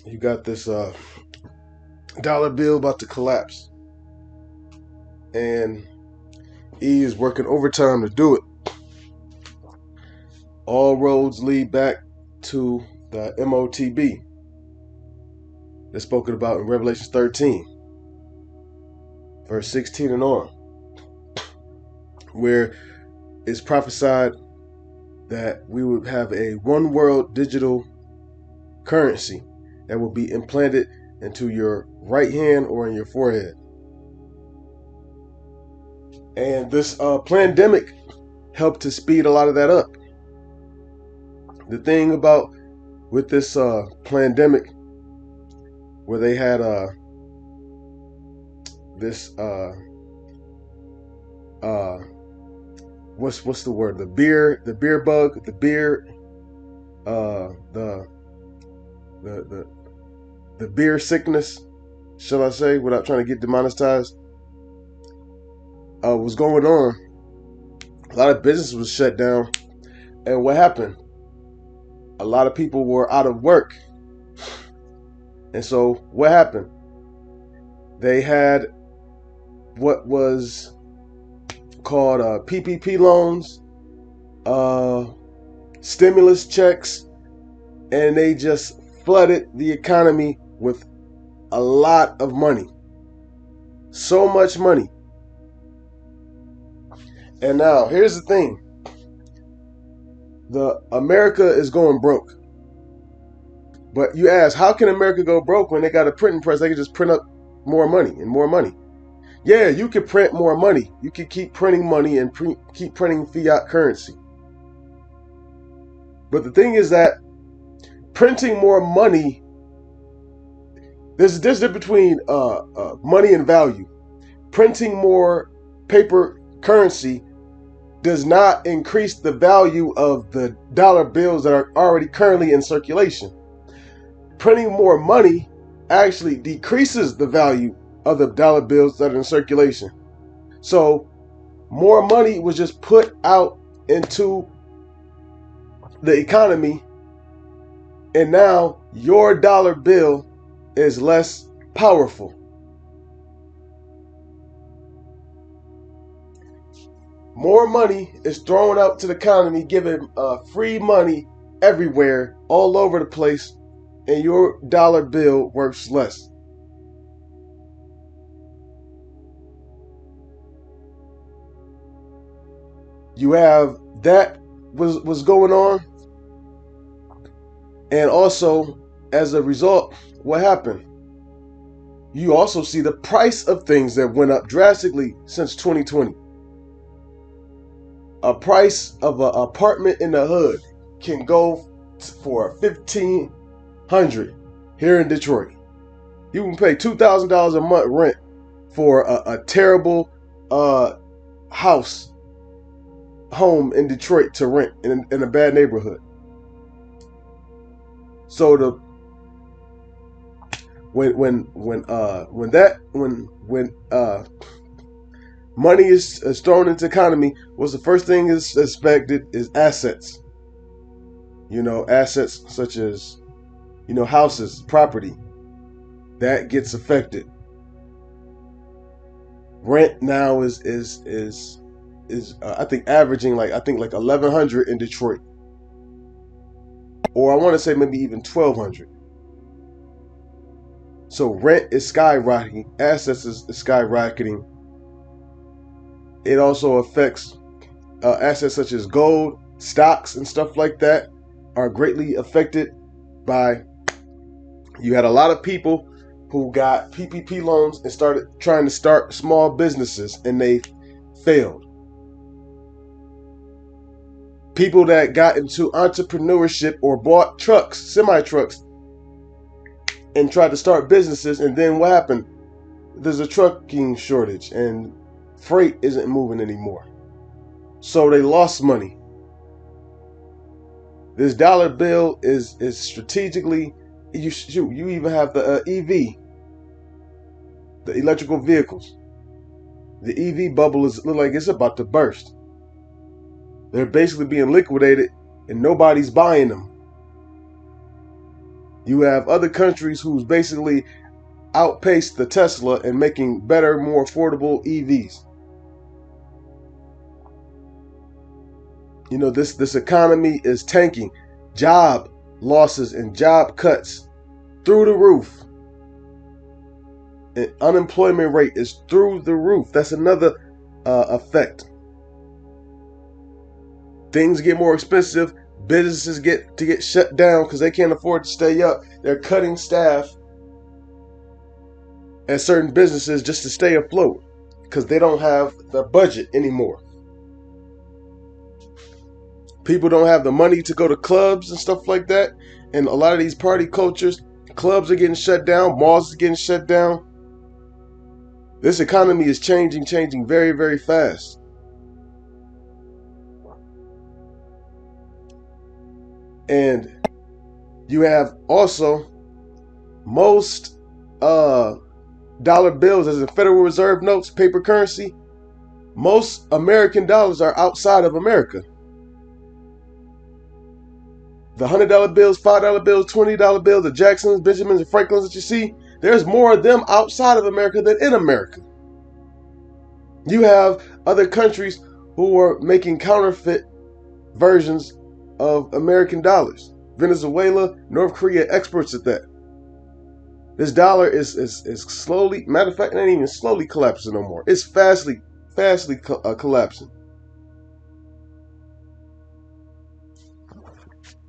you got this dollar bill about to collapse, and E is working overtime to do it. All roads lead back to the MOTB that's spoken about in Revelation 13, verse 16 and on, where it's prophesied that we would have a one world digital currency that will be implanted into your right hand or in your forehead. And this pandemic helped to speed a lot of that up. The thing about with this pandemic, where they had this what's the word? The beer bug, the beer the beer sickness, shall I say, without trying to get demonetized, was going on. A lot of business was shut down, and what happened? A lot of people were out of work, and so what happened? They had what was called PPP loans, stimulus checks, and they just flooded the economy with a lot of money. So much money. And now, here's the thing. America is going broke. But you ask, how can America go broke when they got a printing press? They can just print up more money and more money. Yeah, you can print more money. You can keep printing money and keep printing fiat currency. But the thing is that printing more money, there's a difference between money and value. Printing more paper currency does not increase the value of the dollar bills that are already currently in circulation. Printing more money actually decreases the value of the dollar bills that are in circulation. So more money was just put out into the economy, and now your dollar bill is less powerful. More money is thrown out to the economy, giving free money everywhere, all over the place, and your dollar bill works less. You have that was going on, and also as a result, what happened? You also see the price of things that went up drastically since 2020. A price of an apartment in the hood can go for $1,500 here in Detroit. You can pay $2,000 a month rent for a terrible home in Detroit to rent in a bad neighborhood. So when money is thrown into the economy, what's the first thing is expected is assets. Assets such as, houses, property, that gets affected. Rent now is I think averaging like $1,100 in Detroit, or I want to say maybe even $1,200. So rent is skyrocketing, assets is skyrocketing. It also affects assets such as gold, stocks, and stuff like that are greatly affected by. You had a lot of people who got PPP loans and started trying to start small businesses, and they failed. People that got into entrepreneurship or bought trucks, semi-trucks, and tried to start businesses, and then what happened? There's a trucking shortage and freight isn't moving anymore. So they lost money. This dollar bill is strategically, you even have the EV, the electrical vehicles. The EV bubble look like it's about to burst. They're basically being liquidated and nobody's buying them. You have other countries who's basically outpaced the Tesla and making better, more affordable EVs. You know, this economy is tanking. Job losses and job cuts through the roof. And unemployment rate is through the roof. That's another effect. Things get more expensive. Businesses get shut down because they can't afford to stay up. They're cutting staff at certain businesses just to stay afloat because they don't have the budget anymore. People don't have the money to go to clubs and stuff like that. And a lot of these party cultures, clubs are getting shut down, malls are getting shut down. This economy is changing very, very fast. And you have also most dollar bills, as in Federal Reserve notes, paper currency. Most American dollars are outside of America. The $100 bills, $5 bills, $20 bills, the Jacksons, Benjamins, and Franklins that you see, there's more of them outside of America than in America. You have other countries who are making counterfeit versions of American dollars. Venezuela, North Korea, experts at that. This dollar is slowly, matter of fact, it ain't even slowly collapsing no more. It's fastly collapsing.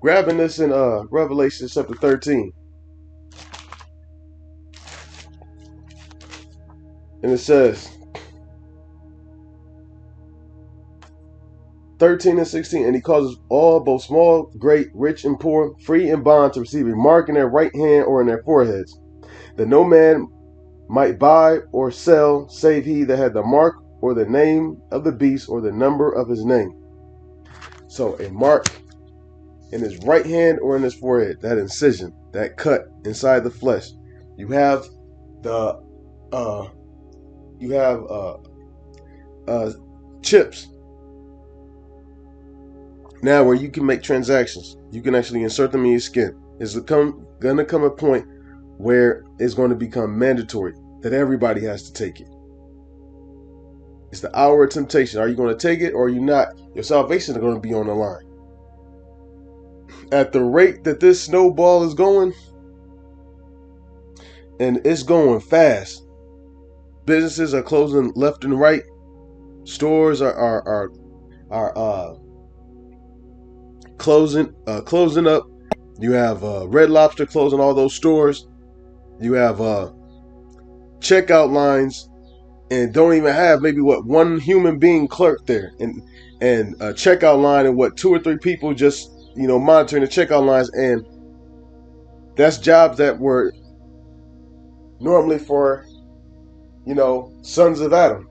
Grabbing this in Revelation chapter 13. And it says, 13 and 16, and he causes all, both small, great, rich, and poor, free and bond, to receive a mark in their right hand or in their foreheads, that no man might buy or sell, save he that had the mark or the name of the beast or the number of his name. So a mark in his right hand or in his forehead, that incision, that cut inside the flesh. You have the chips now where you can make transactions. You can actually insert them in your skin. It's gonna come a point where it's going to become mandatory that everybody has to take it. It's the hour of temptation. Are you going to take it or are you not? Your salvation is going to be on the line. At the rate that this snowball is going, and it's going fast, businesses are closing left and right. Stores are closing up. You have Red Lobster closing all those stores. You have checkout lines, and don't even have maybe one human being clerk there, and a checkout line, and 2 or 3 people just monitoring the checkout lines. And that's jobs that were normally for sons of Adam.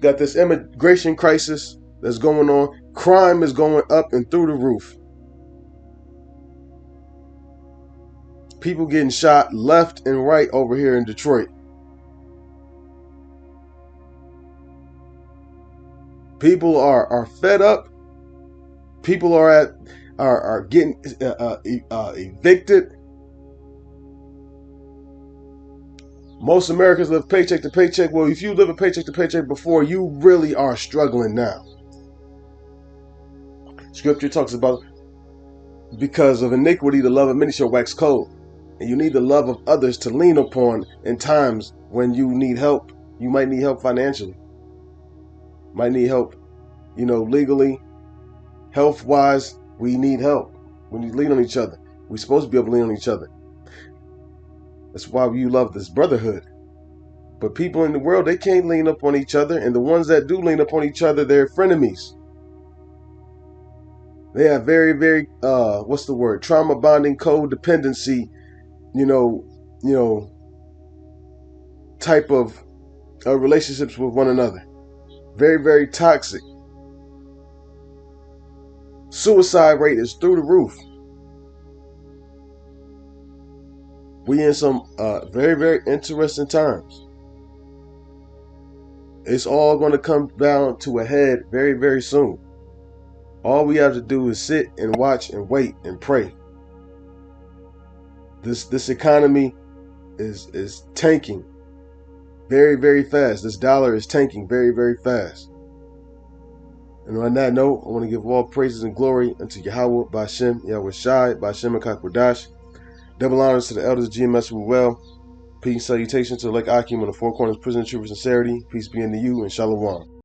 Got this immigration crisis that's going on. Crime is going up and through the roof. People getting shot left and right over here in Detroit. People are fed up. People are getting evicted. Most Americans live paycheck to paycheck. Well, if you live a paycheck to paycheck before, you really are struggling now. Scripture talks about, because of iniquity, the love of many shall wax cold. And you need the love of others to lean upon in times when you need help. You might need help financially. Might need help, legally, health-wise. We need help. We need to lean on each other. We're supposed to be able to lean on each other. That's why you love this brotherhood. But people in the world, they can't lean up on each other. And the ones that do lean up on each other, they're frenemies. They have very, very, trauma bonding, codependency, type of relationships with one another. Very, very toxic. Suicide rate is through the roof. We in some very, very interesting times. It's all going to come down to a head very, very soon. All we have to do is sit and watch and wait and pray. This economy is tanking very, very fast. This dollar is tanking very, very fast. And on that note, I want to give all praises and glory unto Yahweh, Bashem, Yahweh Shai, Bashem, and Kakwadash. Double honors to the elders of GMS who well. Peace, salutation to the Lake Akim on the Four Corners Prison of Truth and Sincerity. Peace be unto you, and Shalom.